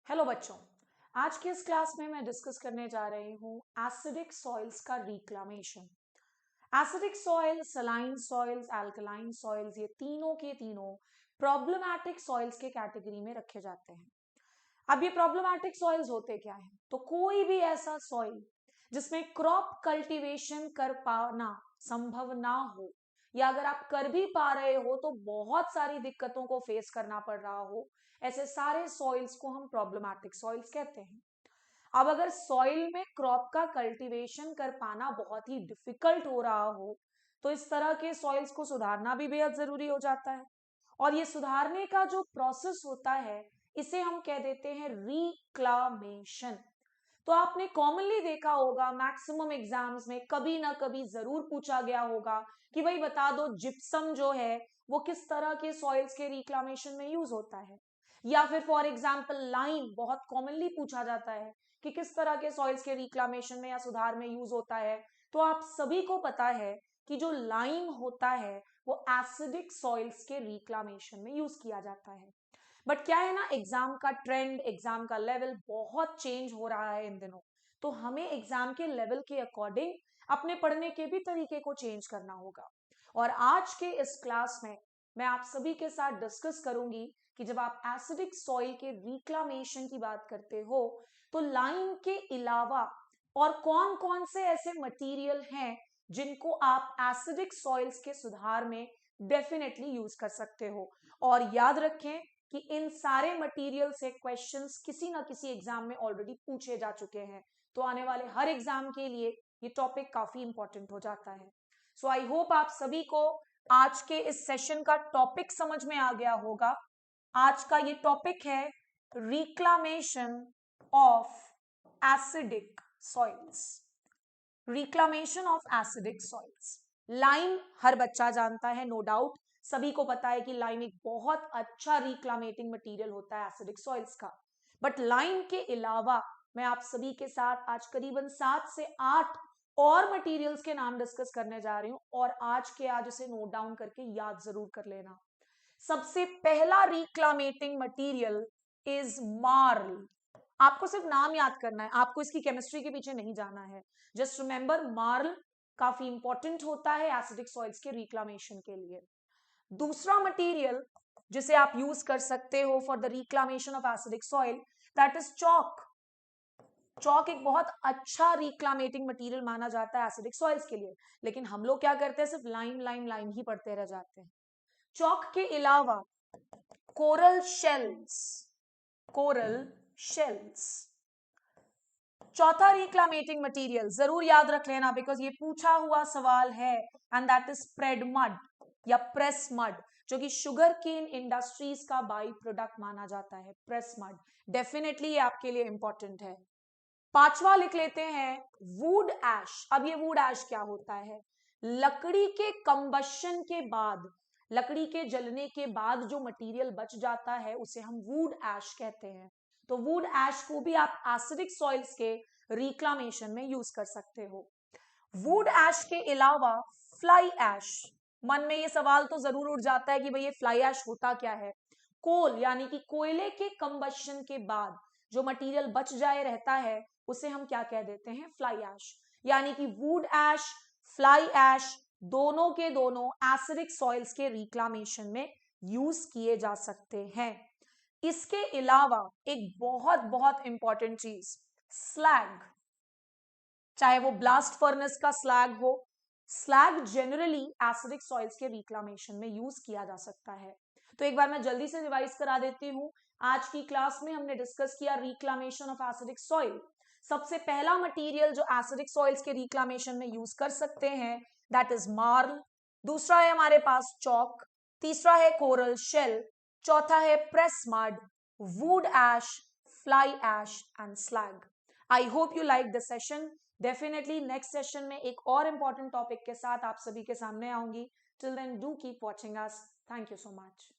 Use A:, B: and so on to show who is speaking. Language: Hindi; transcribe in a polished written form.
A: हेलो बच्चों, आज के इस क्लास में मैं डिस्कस करने जा रही हूँ एसिडिक सॉइल्स का reclamation. Acidic soil, saline soils, alkaline soils, ये तीनों के तीनों प्रॉब्लमैटिक सॉइल्स के कैटेगरी में रखे जाते हैं। अब ये प्रॉब्लमैटिक सॉइल्स होते क्या है? तो कोई भी ऐसा सॉइल जिसमें क्रॉप कल्टीवेशन कर पाना संभव ना हो, या अगर आप कर भी पा रहे हो तो बहुत सारी दिक्कतों को फेस करना पड़ रहा हो, ऐसे सारे सॉइल्स को हम प्रॉब्लमैटिक सॉइल्स कहते हैं। अब अगर सॉइल में क्रॉप का कल्टीवेशन कर पाना बहुत ही डिफिकल्ट हो रहा हो, तो इस तरह के सॉइल्स को सुधारना भी बेहद जरूरी हो जाता है। और ये सुधारने का जो प्रोसेस होता है, इसे हम कह देते हैं रिक्लामेशन। तो आपने कॉमनली देखा होगा, मैक्सिमम एग्जाम्स में कभी ना कभी जरूर पूछा गया होगा कि भाई बता दो जिप्सम जो है वो किस तरह के सॉइल्स के रिक्लामेशन में यूज होता है। या फिर फॉर एग्जाम्पल लाइम बहुत कॉमनली पूछा जाता है कि किस तरह के सॉइल्स के रिक्लामेशन में या सुधार में यूज होता है। तो आप सभी को पता है कि जो लाइम होता है वो एसिडिक सॉइल्स के रिक्लामेशन में यूज किया जाता है। बट क्या है ना, एग्जाम का ट्रेंड, एग्जाम का लेवल बहुत चेंज हो रहा है इन दिनों। तो हमें एग्जाम के लेवल के अकॉर्डिंग अपने पढ़ने के भी तरीके को चेंज करना होगा। और आज के इस क्लास में मैं आप सभी के साथ डिस्कस करूंगी कि जब आप एसिडिक सॉइल के रिक्लामेशन की बात करते हो तो लाइम के अलावा और कौन कौन से ऐसे मटेरियल हैं जिनको आप एसिडिक सॉइल्स के सुधार में डेफिनेटली यूज कर सकते हो। और याद रखें कि इन सारे मटेरियल से क्वेश्चंस किसी ना किसी एग्जाम में ऑलरेडी पूछे जा चुके हैं। तो आने वाले हर एग्जाम के लिए ये टॉपिक काफी इंपॉर्टेंट हो जाता है। सो आई होप आप सभी को आज के इस सेशन का टॉपिक समझ में आ गया होगा। आज का ये टॉपिक है reclamation of acidic soils. Reclamation of acidic soils. Lime हर बच्चा जानता है, नो डाउट। सभी को पता है कि लाइम एक बहुत अच्छा रिक्लामेटिंग मटेरियल होता है एसिडिक सॉइल्स का। बट लाइम के अलावा मैं आप सभी के साथ आज करीबन 7 से 8 और मटेरियल्स के नाम डिस्कस करने जा रही हूं, और आज इसे नोट डाउन करके याद जरूर कर लेना। सबसे पहला रिक्लामेटिंग मटेरियल इज मार्ल। आपको सिर्फ नाम याद करना है, आपको इसकी केमिस्ट्री के पीछे नहीं जाना है। जस्ट रिमेंबर, मार्ल काफी इंपॉर्टेंट होता है एसिडिक सॉइल्स के रिक्लामेशन के लिए। दूसरा मटेरियल जिसे आप यूज कर सकते हो for the reclamation of acidic soil, that is chalk. Chalk एक बहुत अच्छा रिक्लामेटिंग मटेरियल माना जाता है एसिडिक सॉइल्स के लिए, लेकिन हम लोग क्या करते हैं, सिर्फ लाइम लाइम लाइम ही पढ़ते रह जाते हैं। चॉक के अलावा कोरल शेल्स, कोरल शेल्स चौथा रिक्लामेटिंग मटेरियल जरूर याद रख लेना, बिकॉज ये पूछा हुआ सवाल है, and that is spread mud या प्रेस मड, जो कि शुगर केन इंडस्ट्रीज का बाई प्रोडक्ट माना जाता है। प्रेस मड डेफिनेटली ये आपके लिए इंपॉर्टेंट है। पांचवा लिख लेते हैं वुड एश। अब ये वुड एश क्या होता है? लकड़ी के कंबशन के बाद, लकड़ी के जलने के बाद जो मटेरियल बच जाता है उसे हम वुड एश कहते हैं। तो वुड एश को भी आप एसिडिक सॉइल्स के रिक्लामेशन में यूज कर सकते हो। वुड एश के अलावा फ्लाई एश। मन में ये सवाल तो जरूर उठ जाता है कि भाई ये फ्लाई एश होता क्या है। कोल यानी कि कोयले के कंबशन के बाद जो मटेरियल बच जाए रहता है उसे हम क्या कह देते हैं? Fly ash. यानी कि वुड एश, फ्लाई एश दोनों के दोनों एसिडिक सॉइल्स के रिक्लामेशन में यूज किए जा सकते हैं। इसके अलावा एक बहुत बहुत इंपॉर्टेंट चीज, स्लैग। चाहे वो ब्लास्ट फर्नेस का स्लैग हो, स्लैग जनरली एसिडिक सॉइल्स के रिक्लामेशन में यूज किया जा सकता है। तो एक बार मैं जल्दी से रिवाइज करा देती हूं। आज की क्लास में हमने डिस्कस किया रिक्लामेशन ऑफ एसिडिक सॉइल। सबसे पहला मटेरियल जो एसिडिक सॉइल्स के रिक्लामेशन में यूज कर सकते हैं, दैट इज मार्ल। दूसरा है हमारे पास चॉक। तीसरा है कोरल शेल। चौथा है press mud, wood ash, fly ash and slag. I hope you like the session. Definitely next session में एक और इंपॉर्टेंट टॉपिक के साथ आप सभी के सामने आऊंगी। Till then do keep watching us. Thank you so much.